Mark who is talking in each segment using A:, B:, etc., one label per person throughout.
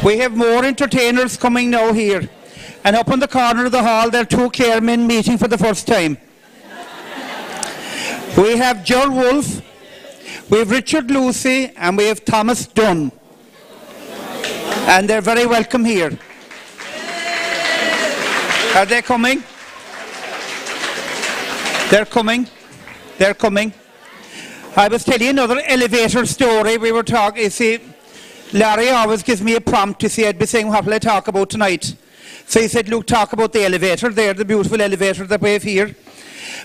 A: We have more entertainers coming now here. And up in the corner of the hall, there are two chairmen meeting for the first time. We have Joel Wolfe, we have Richard Lucy, and we have Thomas Dunn. And they're very welcome here. Are they coming? They're coming. They're coming. I was telling you another elevator story. We were talking, you see, Larry always gives me a prompt, you see, I'd be saying, what will I talk about tonight? So he said, look, talk about the elevator there, the beautiful elevator that we have here.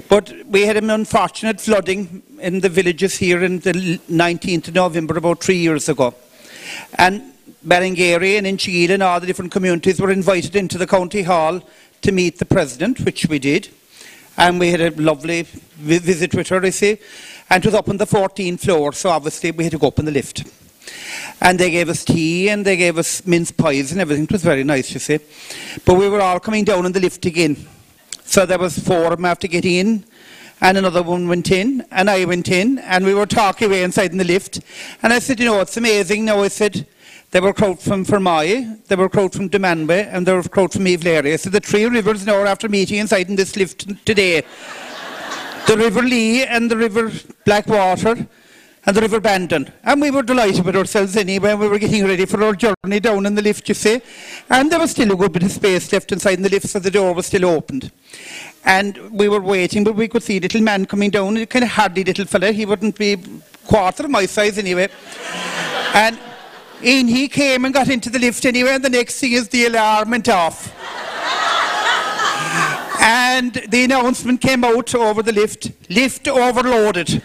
A: But we had an unfortunate flooding in the villages here in the 19th of November, about 3 years ago. And Ballingeary and Inchigeelagh and all the different communities were invited into the county hall to meet the president, which we did. And we had a lovely visit with her, you see. And it was up on the 14th floor, so obviously we had to go up in the lift. And they gave us tea and they gave us mince pies and everything. It was very nice, you see. But we were all coming down in the lift again. So there was 4 of them after getting in, and another one went in, and I went in, and we were talking away inside in the lift. And I said, you know, it's amazing now. I said, there were crowd from Fermoy, there were crowd from Demanway, and there were crowd from Evelary. I said, the 3 rivers now are after meeting inside in this lift today. The River Lee and the River Blackwater and the River Bandon. And we were delighted with ourselves anyway. We were getting ready for our journey down in the lift, you see. And there was still a good bit of space left inside in the lift, so the door was still opened. And we were waiting, but we could see a little man coming down, a kind of hardy little fella. He wouldn't be quarter of my size anyway. And in he came and got into the lift anyway, and the next thing is the alarm went off. And the announcement came out over the lift overloaded.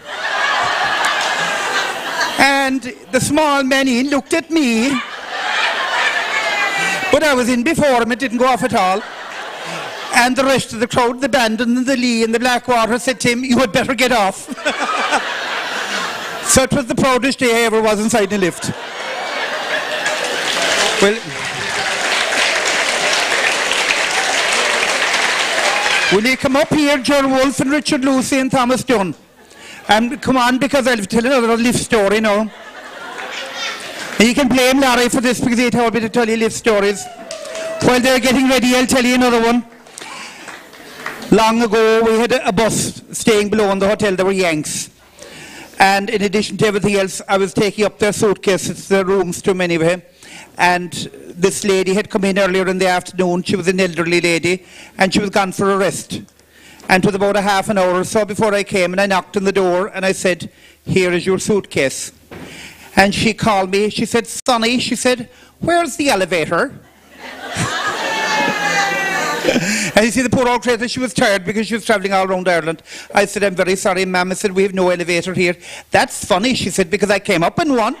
A: And the small man in looked at me, but I was in before him, it didn't go off at all. And the rest of the crowd, the Bandon and the Lee and the Blackwater, said to him, you had better get off. So it was the proudest day I ever was inside the lift. Well, will you come up here, Joel Wolfe and Richard Lucy and Thomas Dunn? And come on, because I'll tell another lift story now. And you can blame Larry for this because he told me to tell you lift stories. While they're getting ready, I'll tell you another one. Long ago, we had a bus staying below in the hotel. There were Yanks. And in addition to everything else, I was taking up their suitcases, their rooms to them anyway. And this lady had come in earlier in the afternoon. She was an elderly lady, and she was gone for a rest. And it was about a half an hour or so before I came, and I knocked on the door, and I said, here is your suitcase. And she called me, she said, Sonny, she said, where's the elevator? And you see, the poor old creature, she was tired because she was travelling all around Ireland. I said, I'm very sorry, ma'am. I said, we have no elevator here. That's funny, she said, because I came up in one.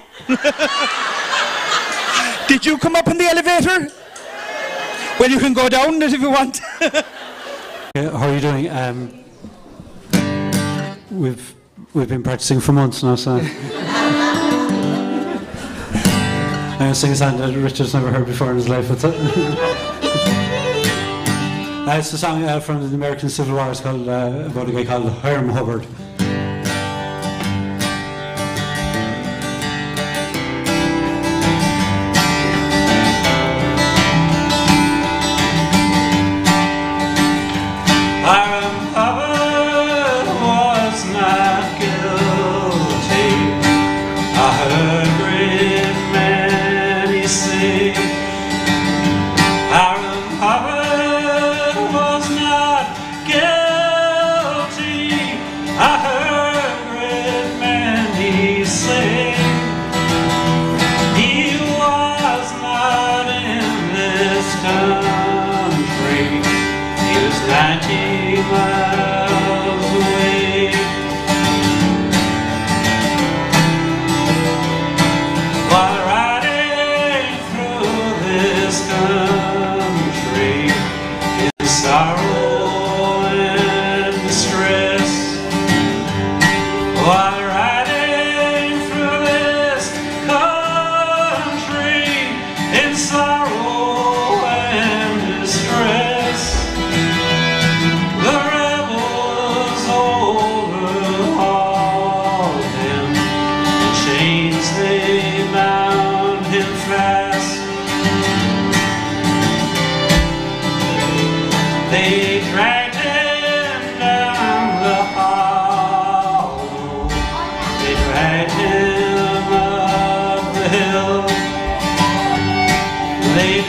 A: Did you come up in the elevator? Well, you can go down it if you want.
B: How are you doing? We've been practicing for months now, so I'm going to sing a song that Richard's never heard before in his life. It's a song from the American Civil War. It's called about a guy called Choirm Hubbard.
C: I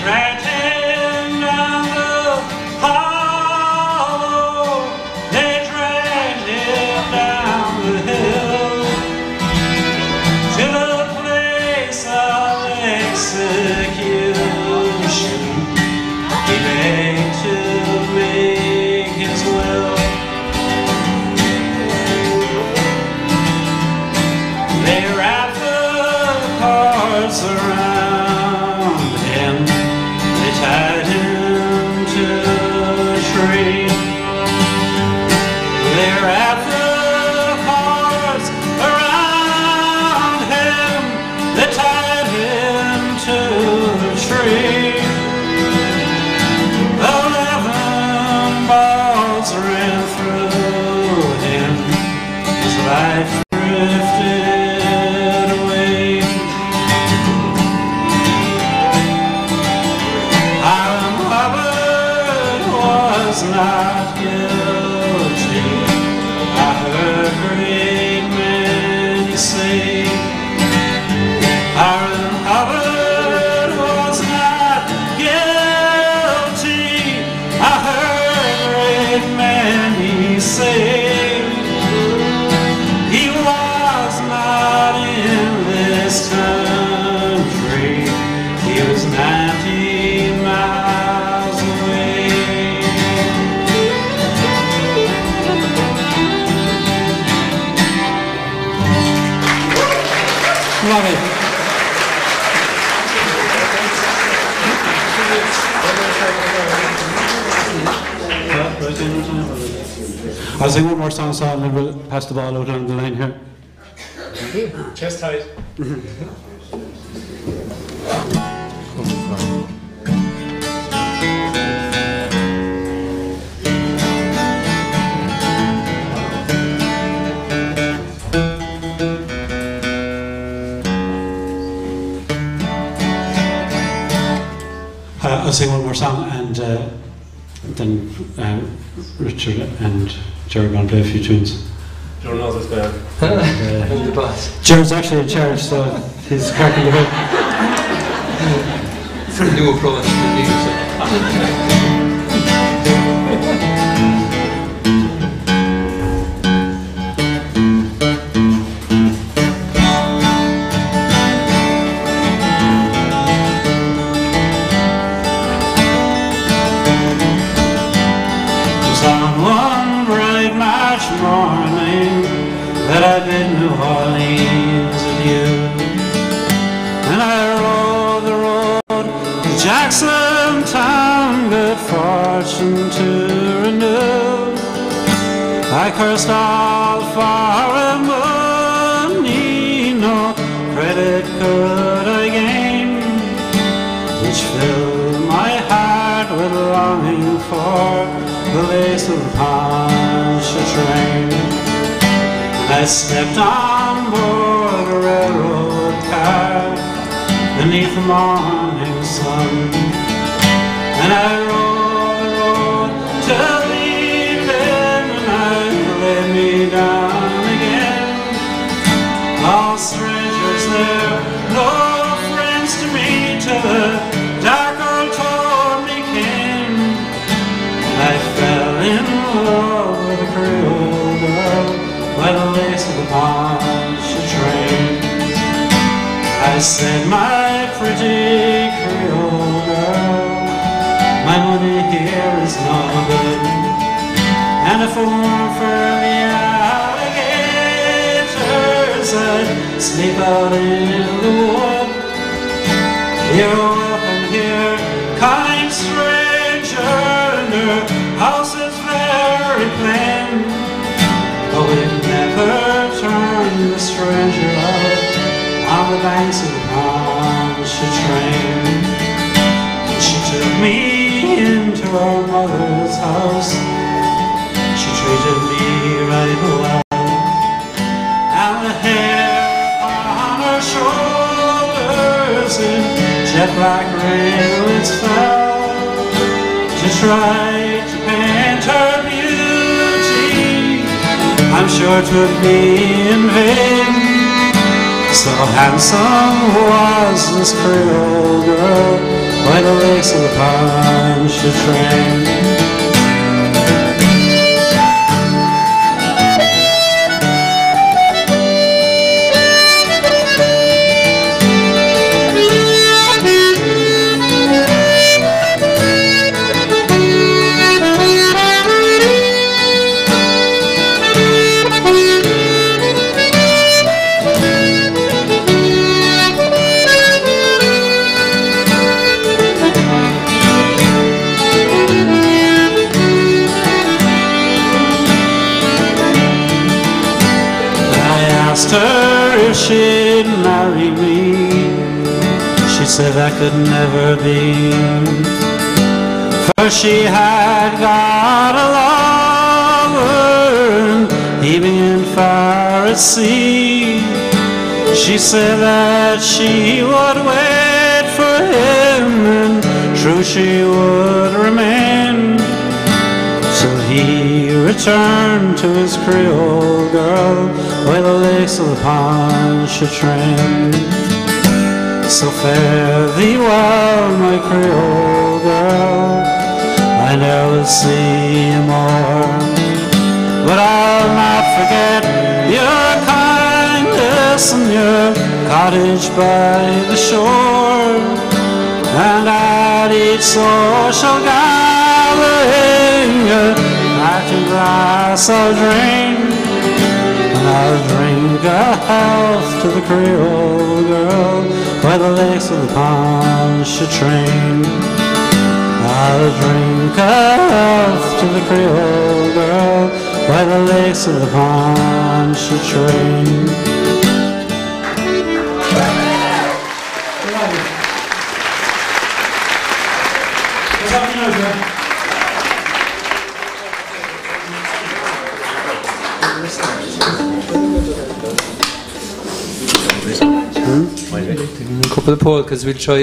B: dragged him down the hollow, they dragged him down the hill to the place of execution. He begged to make his will. They wrapped the cords around him, they tied him to a tree. They wrapped the cords around him, they tied him to a tree. 11 balls ran through him, his life drifted away. Hiram Hubbard was not guilty, I heard great many say. Hiram Hubbard was not guilty, I heard great many say. He was not in this country, he was 90 miles away. Love it. I'll sing one more song, and then we'll pass the ball out on the line here.
C: Chest tight.
B: I'll sing one more song, and then Richard and Jerry are going to play a few tunes.
C: Don't know this band.
B: And, the boss. Jared's actually in charge, so he's cracking the whip.
D: New approach to leadership.
B: That I bid New Orleans adieu, and I rode the road to Jackson Town, good fortune to renew. I cursed all foreign money, no credit could I gain, which filled my heart with longing for the lace of Pontchartrain. I stepped on board a railroad car beneath the morning sun, and I rode the road till evening, and I laid me down again. All strangers there, no friends to me, till the dark old told me came. I fell in love with a Creole girl by the lace of the Pontchartrain. I said, my pretty Creole girl, my money here is no good, and if it weren't for the alligators, I'd sleep out in the wood. You're welcome here, kind stranger, and your house is very plain, but we've never turned the stranger out on the banks of the Pontchartrain. She took me into her mother's house, she treated me right well, and the hair on her shoulders in jet black ringlets fell, to try to paint her beauty, I'm sure 'twould be in vain. So handsome was this Creole girl, by the lakes of the Pontchartrain. Her if she'd marry me, she said that could never be, for she had got a lover, he being far at sea. She said that she would wait for him, and true she would remain, till he returned to his Creole girl by the lakes of the Pontchartrain. So fare thee well, my Creole girl, I never see you more, but I'll not forget your kindness and your cottage by the shore, and at each social gathering a parting glass I'll drain, and I'll drink a health to the Creole girl by the lakes of the Pontchartrain. I'll drink a health to the Creole girl by the lakes of the Pontchartrain.
D: A couple of polkas we'll try.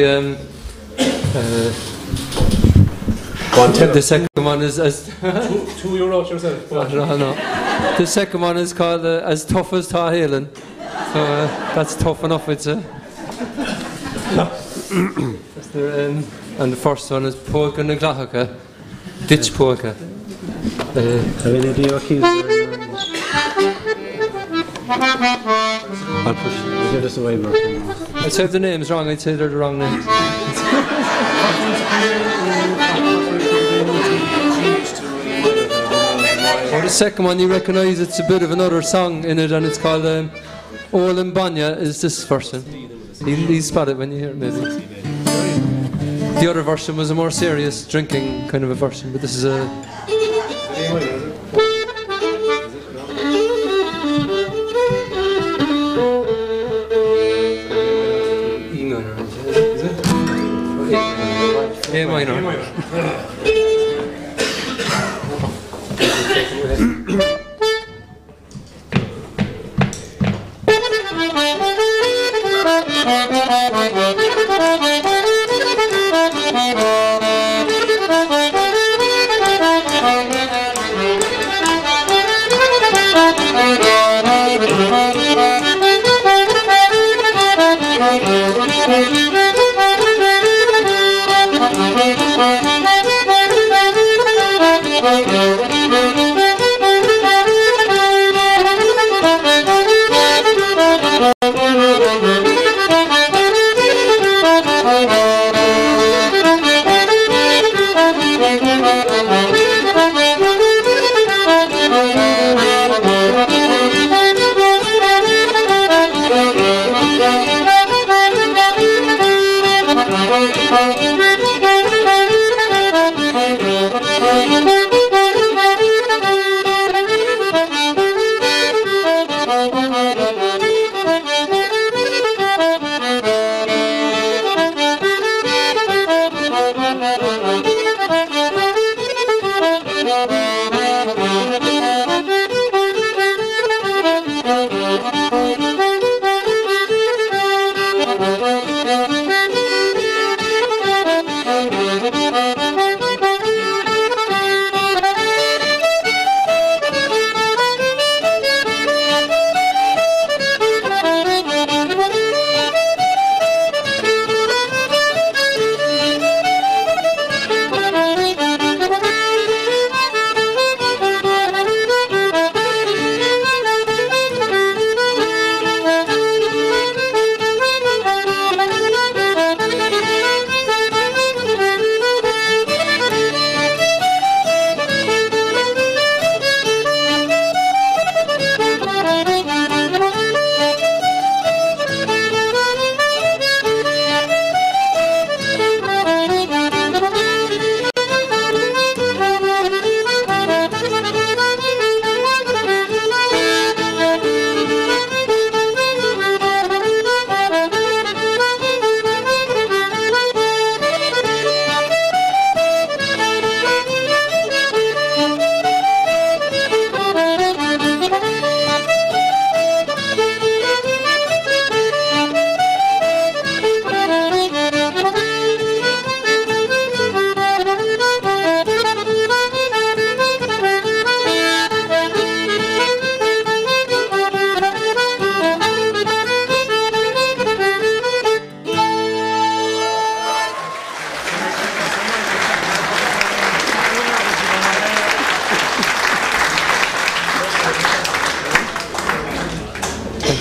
D: The second one is as
C: €2 yourself.
D: no. The second one is called As Tough as Tahilan. So that's tough enough, it's and the first one is Polka na Glachaka, Ditch Polka.
B: Have any of you accused? I'll push. I'll give this away, Mark.
D: I'd say if the name's wrong, I'd say they're the wrong names. Or the second one, you recognise it's a bit of another song in it, and it's called Olin Banya is this version. He'll spot it when you hear it, maybe. The other version was a more serious drinking kind of a version, but this is a... A minor.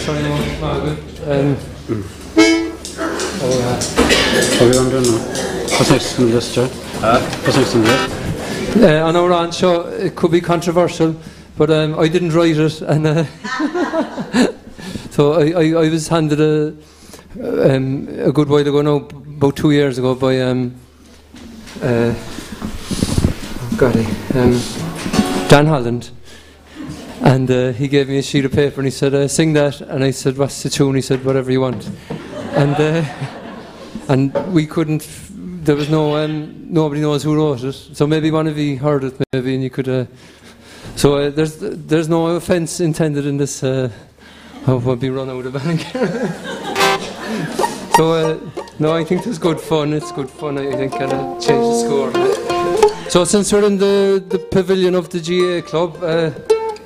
D: sorry, no. Good.
B: What are we on doing now? What's next on the list, Joe? What's next on the list?
D: On our own show, it could be controversial, but I didn't write it, and so I was handed a good while ago now, about 2 years ago, by Dan Holland, and he gave me a sheet of paper and he said, "Sing that," and I said, "What's the tune?" He said, "Whatever you want," and we couldn't. There was no nobody knows who wrote it, so maybe one of you heard it, maybe, and you could. So there's no offence intended in this. I'll be run out of bank. So no, I think it's good fun. It's good fun. I think change the score. So since we're in the pavilion of the GA club,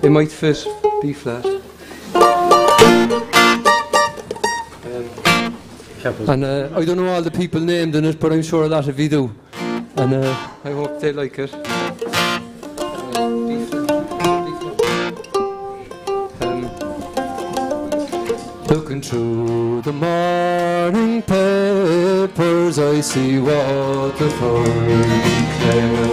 D: it might fit B flat. And I don't know all the people named in it, but I'm sure a lot of you do. And I hope they like it. Looking through the morning papers, I see Waterford declare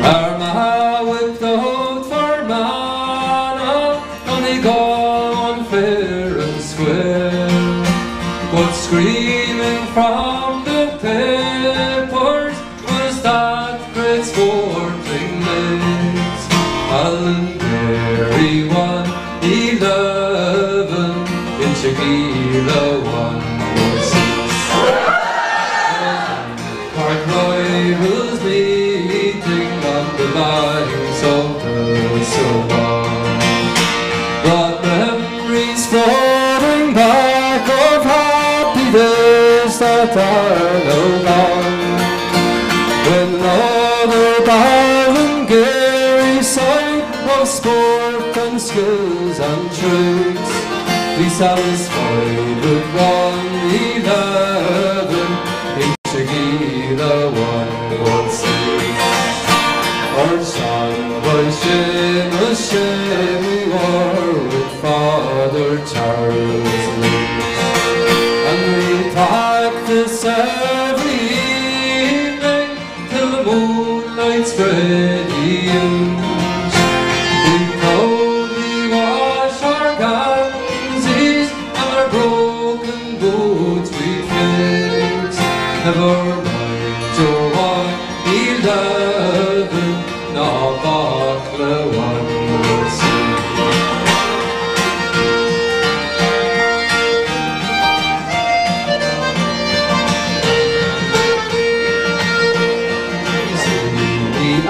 D: Armagh whipped out for Mana, and they go on fair and square. But screaming from the papers was that great sporting mates. Alan Derry 1-11, in Shagila 1-6. Park rivals meeting on the lines of the Savannah. But memories floating back of happy days that are no gone, when Lother Ballingary's side of sport and skills and trades, be satisfied with 1-11 in Shagila 1-6. Our son by Seamus we were with Father Charles Lynch, and we practice every evening till the moonlight spread the hues. We proudly wash our gansies and our broken boots we fix. Never mind your 1-11, nor Buckler 1-6.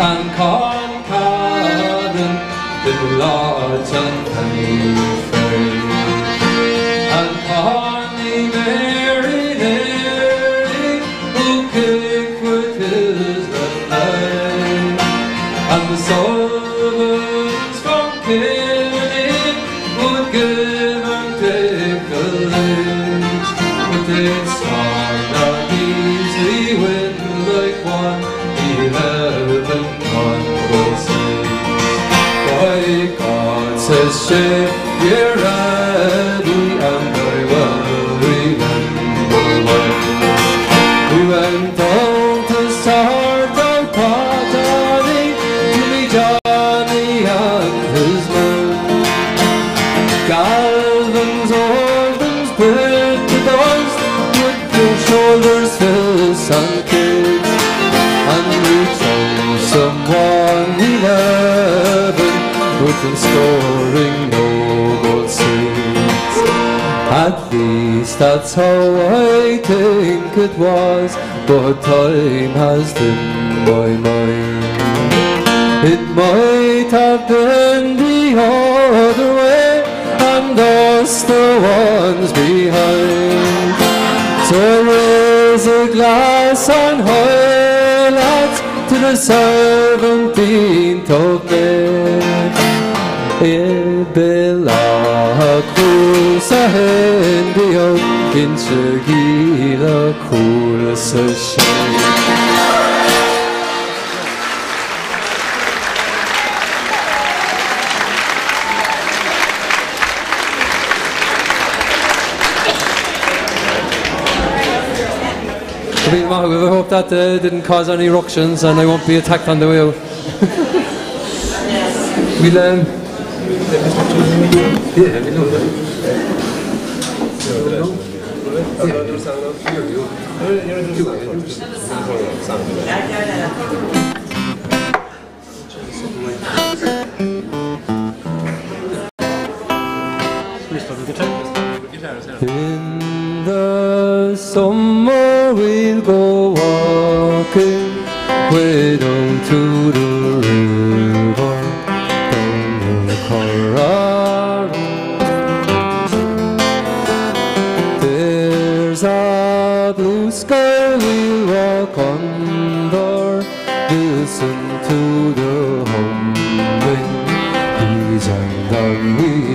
D: And Concaden, little lords and penny fair, and Connie Mary Leary, who kicked with his left leg, and the Sullivans from Killeen would give and take the legs, but they'd start their easily win like 1-11. By God says ship ye ready, and I will remember when we went down to start our pottery to meet Johnny and his men. Galvins, Orphans, built the doors with their shoulders, fists and kicks, and we chose some 1-11 with them scoring no goal seats. At least that's how I think it was, but time has dimmed my mind. It might have been the other way, and us the ones behind. So raise a glass on high, lads, to the 17th of May. Beal Atha'N Ghaorthaidh in Shagila cool I hope that didn't cause any ructions and I won't be attacked on the way out. We'll in the summer we'll go walking way down to the river, down the Choirm. There's a blue sky we'll walk under, listen to the humming bees and the wheels.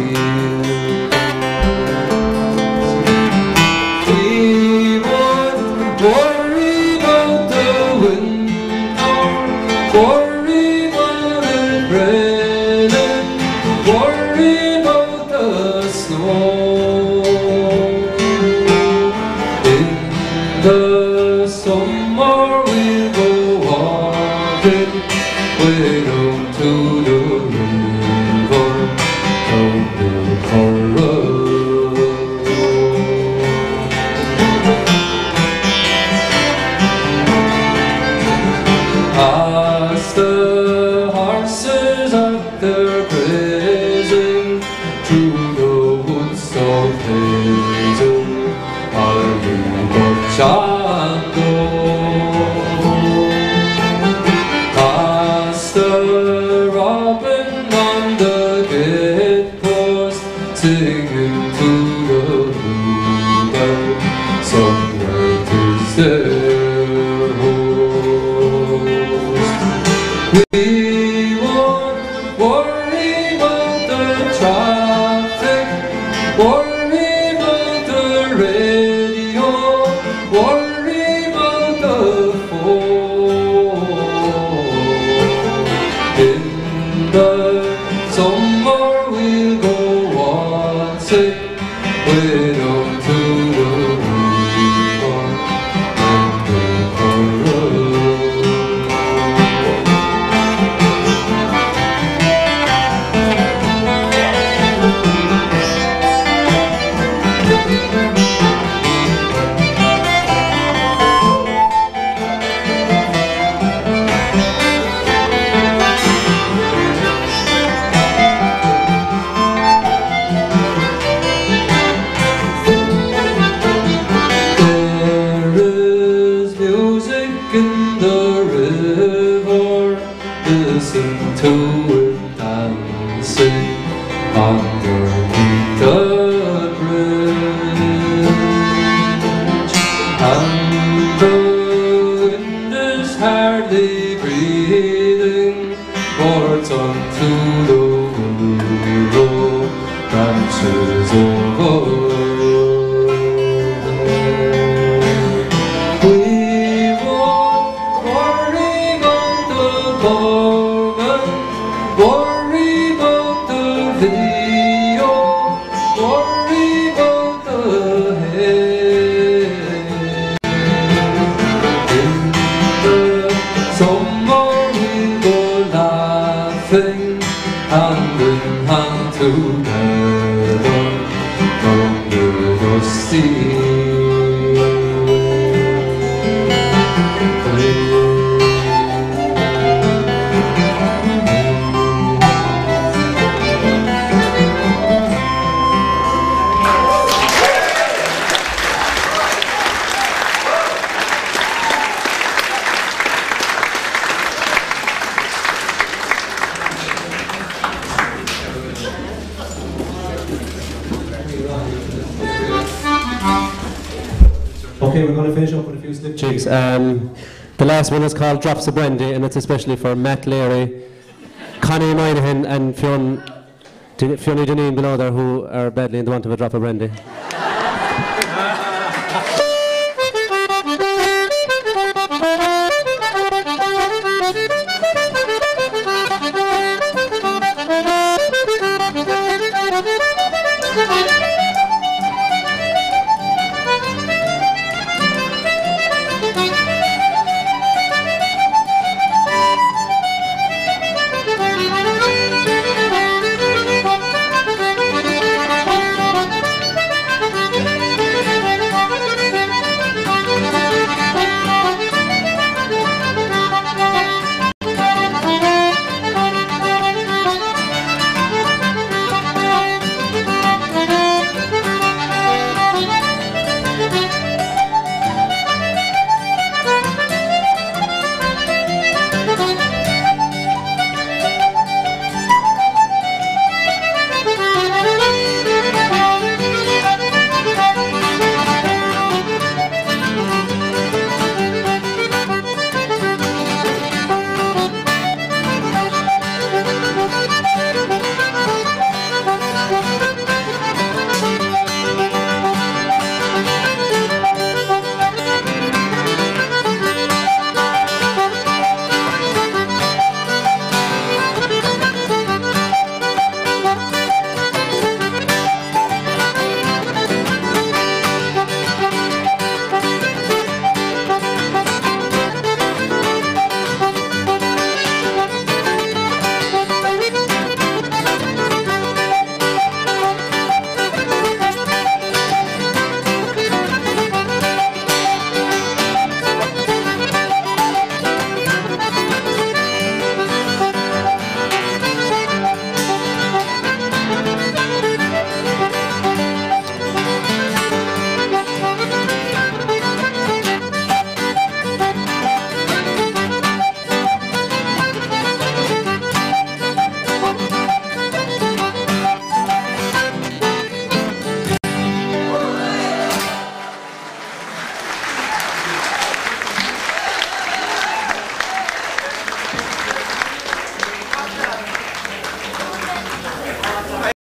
D: Worry about the winter, worry about it raining, worry about the snow. In the summer we'll go walking way down to the river, down the Choirm. As the horses out there grazing through the woods of hazel, I'll be watch and go. As the robin on the gatepost singing to the bluebird, somewhere 'tis their host. We won't worry about the traffic, worry about the radio, worry about the phone. In the summer we'll go waltzing way down to the river, down the Choirm. There is music in the river, listen to it dancing underneath the bridge. And the wind is hardly breathing, boards onto the willow branches over. We won't worry about the bargain, worry about the video, worry about the hay. In the summer we'll go laughing, hand in hand together, down the dusty.
C: Okay, we're going to finish up with a few slip
B: Jigs. The last one is called Drops of Brandy, and it's especially for Matt Leary, Connie Moynihan, and Fiona Deneen below there, who are badly in the want of a drop of brandy.